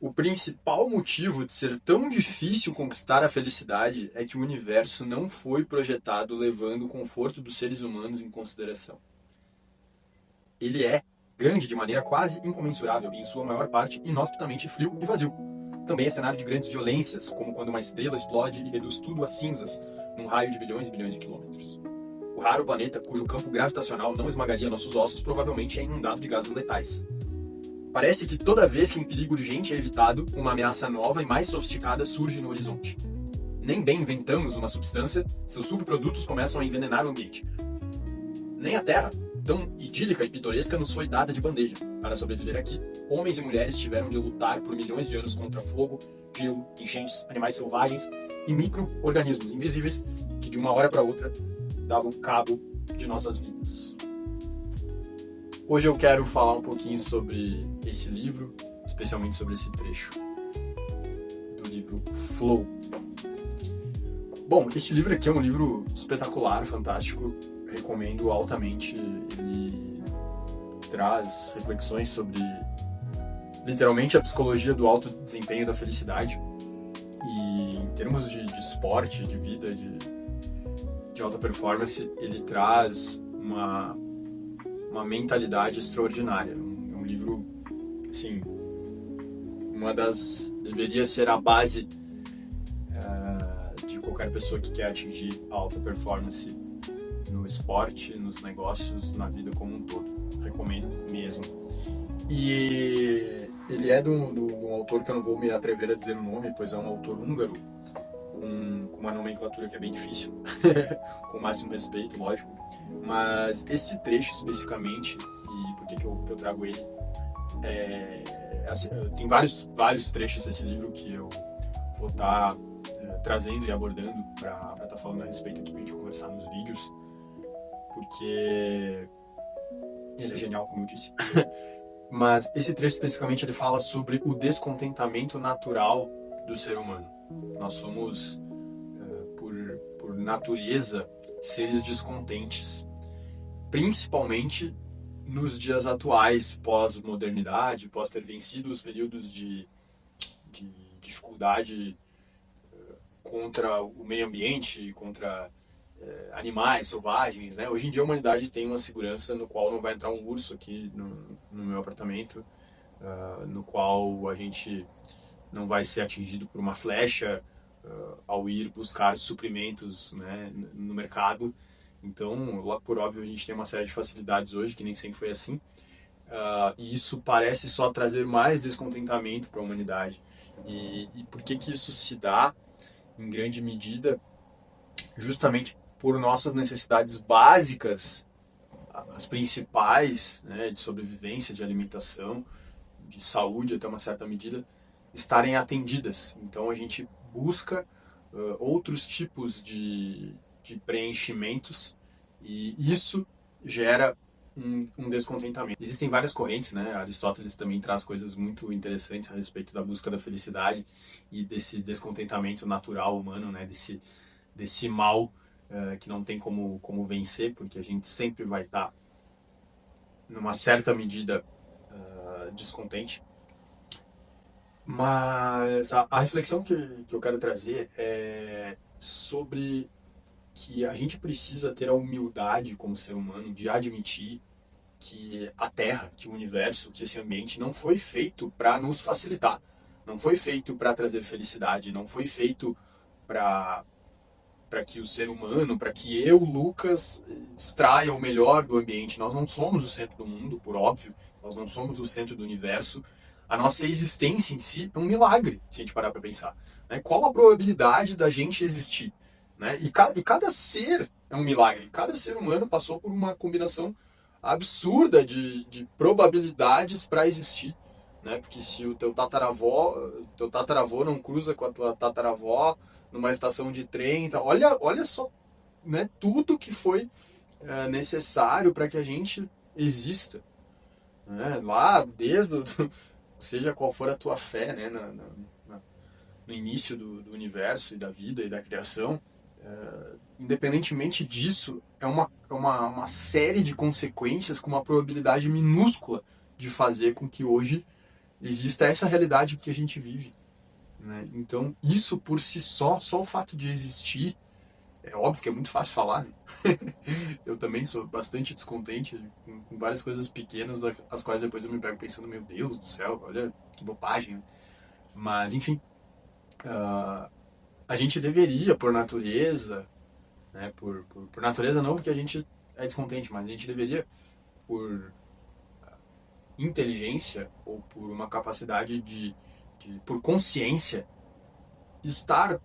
O principal motivo de ser tão difícil conquistar a felicidade é que o universo não foi projetado levando o conforto dos seres humanos em consideração. Ele é grande de maneira quase incomensurável e, em sua maior parte, inhospitamente frio e vazio. Também é cenário de grandes violências, como quando uma estrela explode e reduz tudo a cinzas num raio de bilhões e bilhões de quilômetros. O raro planeta cujo campo gravitacional não esmagaria nossos ossos provavelmente é inundado de gases letais. Parece que toda vez que um perigo urgente é evitado, uma ameaça nova e mais sofisticada surge no horizonte. Nem bem inventamos uma substância, seus subprodutos começam a envenenar o ambiente. Nem a Terra, tão idílica e pitoresca, nos foi dada de bandeja. Para sobreviver aqui, homens e mulheres tiveram de lutar por milhões de anos contra fogo, gelo, enchentes, animais selvagens e micro-organismos invisíveis que de uma hora para outra davam cabo de nossas vidas. Hoje eu quero falar um pouquinho sobre esse livro, especialmente sobre esse trecho do livro Flow. Bom, esse livro aqui é um livro espetacular, fantástico, recomendo altamente. Ele traz reflexões sobre, literalmente, a psicologia do alto desempenho da felicidade. E em termos de esporte, de vida, de alta performance, ele traz uma mentalidade extraordinária. É um livro, assim, deveria ser a base de qualquer pessoa que quer atingir a alta performance no esporte, nos negócios, na vida como um todo. Recomendo mesmo. E ele é de um autor que eu não vou me atrever a dizer o nome, pois é um autor húngaro, com uma nomenclatura que é bem difícil, com o máximo respeito, lógico. Mas esse trecho especificamente, e por que eu trago ele, assim, tem vários trechos desse livro que eu vou estar trazendo e abordando para estar falando a respeito aqui, para a gente conversar nos vídeos, porque ele é genial, como eu disse. Mas esse trecho especificamente ele fala sobre o descontentamento natural do ser humano. Nós somos, por natureza, seres descontentes, principalmente nos dias atuais, pós-modernidade, pós ter vencido os períodos de dificuldade contra o meio ambiente, contra animais selvagens, né? Hoje em dia a humanidade tem uma segurança no qual não vai entrar um urso aqui no meu apartamento, no qual a gente não vai ser atingido por uma flecha ao ir buscar suprimentos, né, no mercado. Então, lá por óbvio, a gente tem uma série de facilidades hoje, que nem sempre foi assim. E isso parece só trazer mais descontentamento para a humanidade. E por que isso se dá, em grande medida, justamente por nossas necessidades básicas, as principais, né, de sobrevivência, de alimentação, de saúde até uma certa medida, estarem atendidas. Então a gente busca outros tipos de preenchimentos e isso gera um descontentamento. Existem várias correntes, né? Aristóteles também traz coisas muito interessantes a respeito da busca da felicidade e desse descontentamento natural humano, né? Desse mal que não tem como vencer, porque a gente sempre vai estar, numa certa medida, descontente. Mas a reflexão que eu quero trazer é sobre que a gente precisa ter a humildade como ser humano de admitir que a Terra, que o universo, que esse ambiente não foi feito para nos facilitar, não foi feito para trazer felicidade, não foi feito para que o ser humano, para que eu, Lucas, extraia o melhor do ambiente. Nós não somos o centro do mundo, por óbvio, nós não somos o centro do universo. A nossa existência em si é um milagre, se a gente parar para pensar. Né? Qual a probabilidade da gente existir? Né? E cada ser é um milagre. Cada ser humano passou por uma combinação absurda de probabilidades para existir. Né? Porque se o teu tataravô não cruza com a tua tataravó numa estação de trem, então, olha só, né, tudo que foi necessário para que a gente exista. Né? Lá, seja qual for a tua fé, né, no início do universo e da vida e da criação, independentemente disso, é uma série de consequências com uma probabilidade minúscula de fazer com que hoje exista essa realidade que a gente vive, né? Então, isso por si só o fato de existir, é óbvio que é muito fácil falar, né? Eu também sou bastante descontente com várias coisas pequenas, as quais depois eu me pego pensando, meu Deus do céu, olha que bobagem, né? Mas, enfim, a gente deveria, por natureza, né? Por natureza não, porque a gente é descontente, mas a gente deveria, por inteligência ou por uma capacidade por consciência, estar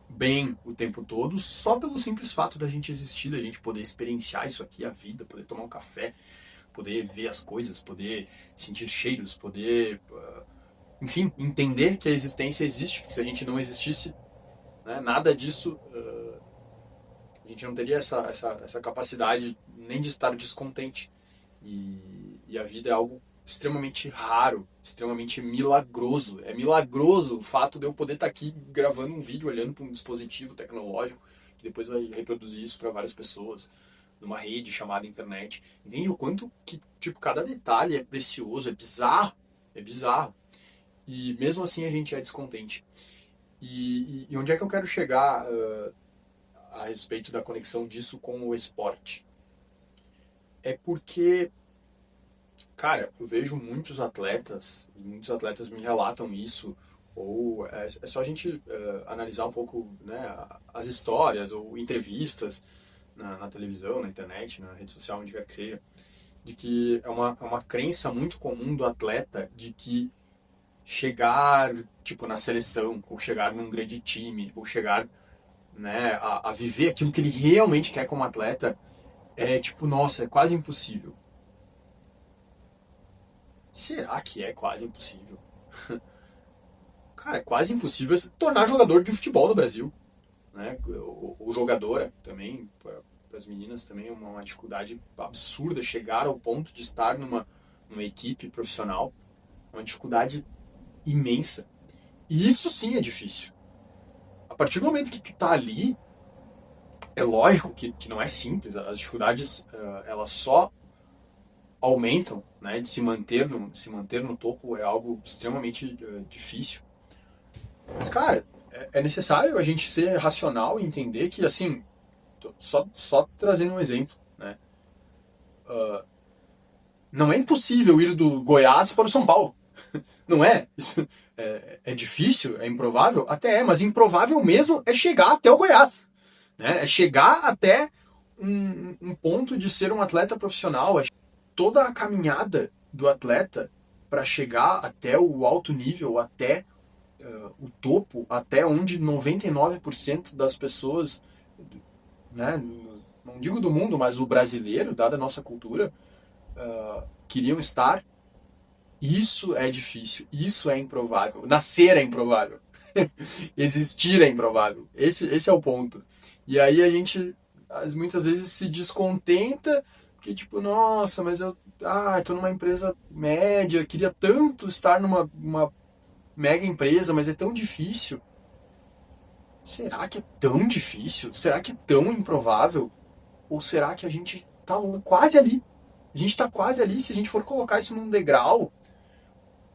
bem o tempo todo, só pelo simples fato da gente existir, da gente poder experienciar isso aqui, a vida, poder tomar um café, poder ver as coisas, poder sentir cheiros, poder, enfim, entender que a existência existe, que se a gente não existisse, né, nada disso, a gente não teria essa capacidade nem de estar descontente. E a vida é algo extremamente raro, extremamente milagroso. É milagroso o fato de eu poder estar aqui gravando um vídeo, olhando para um dispositivo tecnológico, que depois vai reproduzir isso para várias pessoas, numa rede chamada internet. Entende o quanto que, tipo, cada detalhe é precioso, é bizarro, é bizarro. E mesmo assim a gente é descontente. E onde é que eu quero chegar a respeito da conexão disso com o esporte? É porque, cara, eu vejo muitos atletas, e muitos atletas me relatam isso, ou é só a gente analisar um pouco, né, as histórias ou entrevistas na televisão, na internet, na rede social, onde quer que seja, de que é uma crença muito comum do atleta de que chegar, tipo, na seleção, ou chegar num grande time, ou chegar, né, a viver aquilo que ele realmente quer como atleta, é tipo, nossa, é quase impossível. Será que é quase impossível? Cara, é quase impossível se tornar jogador de futebol no Brasil, né? Ou jogadora também, para as meninas também é uma dificuldade absurda chegar ao ponto de estar numa equipe profissional, é uma dificuldade imensa. E isso sim é difícil. A partir do momento que tu tá ali, é lógico que não é simples, as dificuldades elas só aumentam, né? De se manter no topo é algo extremamente difícil. Mas, cara, é necessário a gente ser racional e entender que, assim, só trazendo um exemplo, né? Não é impossível ir do Goiás para o São Paulo. Não é? Isso é difícil, é improvável? Até é, mas improvável mesmo é chegar até o Goiás. Né? É chegar até um ponto de ser um atleta profissional. Toda a caminhada do atleta para chegar até o alto nível, até o topo, até onde 99% das pessoas, né, não digo do mundo, mas o brasileiro, dada a nossa cultura, queriam estar. Isso é difícil, isso é improvável. Nascer é improvável. Existir é improvável. Esse é o ponto. E aí a gente muitas vezes se descontenta, porque tipo, nossa, mas eu tô numa empresa média, queria tanto estar numa mega empresa, mas é tão difícil. Será que é tão difícil? Será que é tão improvável? Ou será que a gente tá quase ali? A gente tá quase ali, se a gente for colocar isso num degrau,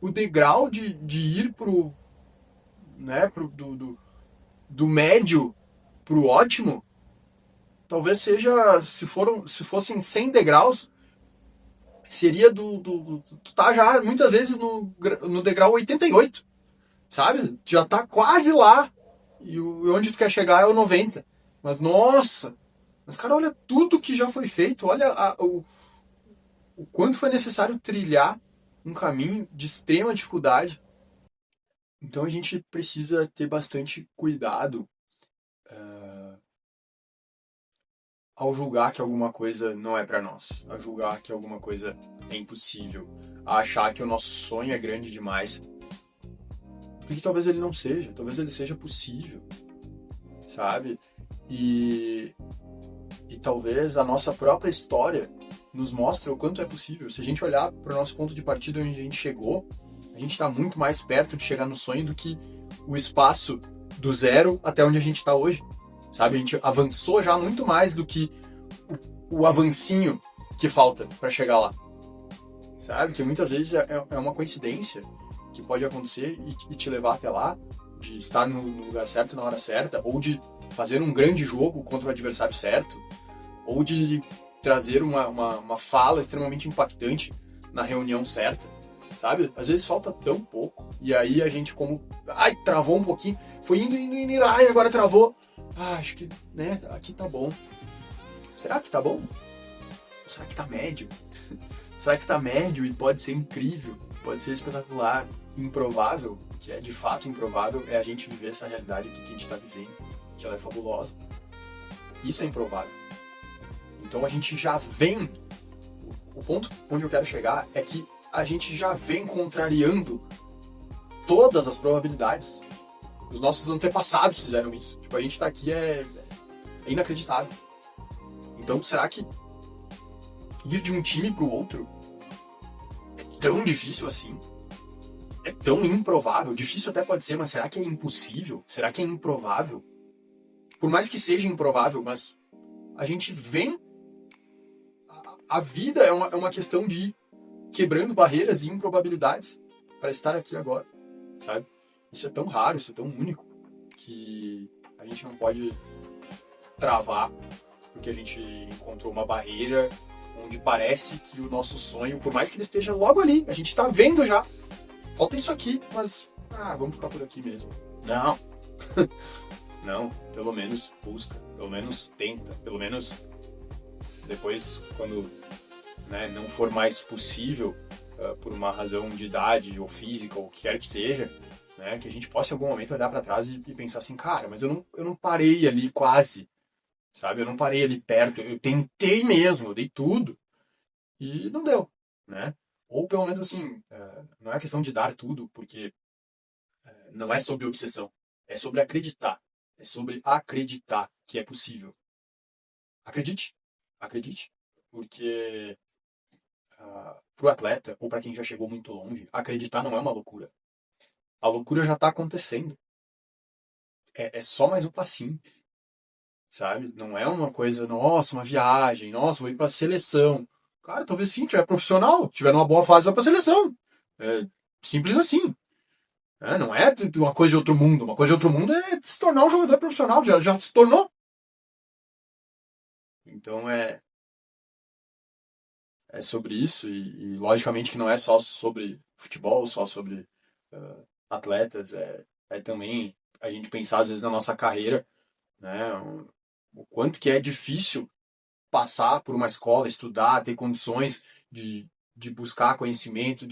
o degrau de ir né, do médio pro ótimo, talvez seja, se fossem 100 degraus, seria tu tá já muitas vezes no degrau 88, sabe? Tu já tá quase lá, e onde tu quer chegar é o 90. Mas nossa, mas cara, olha tudo que já foi feito, olha o quanto foi necessário trilhar um caminho de extrema dificuldade. Então a gente precisa ter bastante cuidado ao julgar que alguma coisa não é para nós, a julgar que alguma coisa é impossível, a achar que o nosso sonho é grande demais, porque talvez ele não seja, talvez ele seja possível, sabe? E talvez a nossa própria história nos mostre o quanto é possível. Se a gente olhar para o nosso ponto de partida onde a gente chegou, a gente está muito mais perto de chegar no sonho do que o espaço do zero até onde a gente está hoje. Sabe? A gente avançou já muito mais do que o avancinho que falta para chegar lá. Sabe? Que muitas vezes é uma coincidência. que pode acontecer e te levar até lá, de estar no lugar certo na hora certa, ou de fazer um grande jogo contra o adversário certo, ou de trazer uma fala extremamente impactante na reunião certa, sabe? Às vezes falta tão pouco, e aí a gente ai, travou um pouquinho, foi indo, ai, agora travou. Ah, acho que, né, aqui tá bom. Será que tá bom? Ou será que tá médio? Será que tá médio e pode ser incrível, pode ser espetacular, improvável, que é de fato improvável, é a gente viver essa realidade aqui que a gente tá vivendo, que ela é fabulosa. Isso é improvável. Então a gente já vem, o ponto onde eu quero chegar é que a gente já vem contrariando todas as probabilidades. Os nossos antepassados fizeram isso. Tipo, a gente tá aqui é inacreditável. Então será que ir de um time pro outro é tão difícil assim? É tão improvável? Difícil até pode ser, mas será que é impossível? Será que é improvável? Por mais que seja improvável, mas a gente vem... A vida é uma questão de ir quebrando barreiras e improbabilidades para estar aqui agora, sabe? Isso é tão raro, isso é tão único, que a gente não pode travar porque a gente encontrou uma barreira onde parece que o nosso sonho, por mais que ele esteja logo ali, a gente tá vendo já, falta isso aqui, mas vamos ficar por aqui mesmo. Não. Não, pelo menos busca, pelo menos tenta, pelo menos depois, quando, né, não for mais possível, por uma razão de idade ou física ou o que quer que seja, né, que a gente possa em algum momento olhar para trás e pensar assim, cara, mas eu não parei ali quase, sabe? Eu não parei ali perto, eu tentei mesmo, eu dei tudo e não deu, né? Ou pelo menos assim, não é questão de dar tudo, porque não é sobre obsessão, é sobre acreditar. É sobre acreditar que é possível. Acredite, acredite, porque para o atleta, ou para quem já chegou muito longe, acreditar não é uma loucura. A loucura já está acontecendo. É só mais um passinho, sabe? Não é uma coisa, nossa, uma viagem, nossa, vou ir para a seleção. Cara, talvez sim, tiver profissional, tiver numa boa fase, vai para a seleção. É simples assim. Não é uma coisa de outro mundo. Uma coisa de outro mundo é se tornar um jogador profissional, já se tornou. Então é sobre isso e logicamente que não é só sobre futebol, só sobre atletas, é também a gente pensar às vezes na nossa carreira, né, o quanto que é difícil passar por uma escola, estudar, ter condições de buscar conhecimento,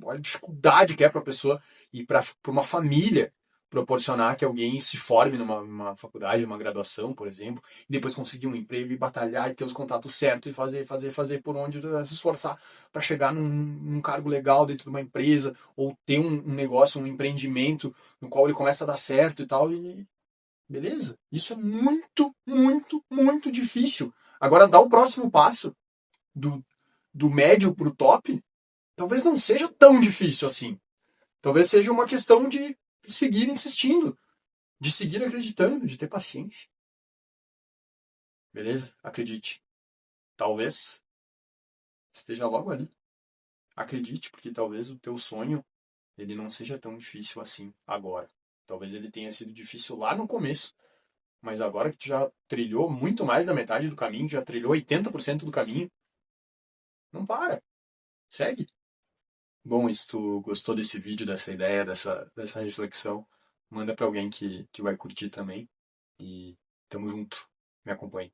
olha a dificuldade que é para a pessoa e para uma família proporcionar que alguém se forme numa faculdade, numa graduação, por exemplo, e depois conseguir um emprego e batalhar e ter os contatos certos e fazer por onde se esforçar para chegar num cargo legal dentro de uma empresa ou ter um negócio, um empreendimento no qual ele começa a dar certo e tal, e beleza? Isso é muito, muito, muito difícil. Agora, dar o próximo passo do médio para o top, talvez não seja tão difícil assim. Talvez seja uma questão de seguir insistindo, de seguir acreditando, de ter paciência. Beleza? Acredite. Talvez esteja logo ali. Acredite, porque talvez o teu sonho ele não seja tão difícil assim agora. Talvez ele tenha sido difícil lá no começo, mas agora que tu já trilhou muito mais da metade do caminho, já trilhou 80% do caminho, não para. Segue. Bom, se tu gostou desse vídeo, dessa ideia, dessa reflexão, manda para alguém que vai curtir também. E tamo junto. Me acompanhe.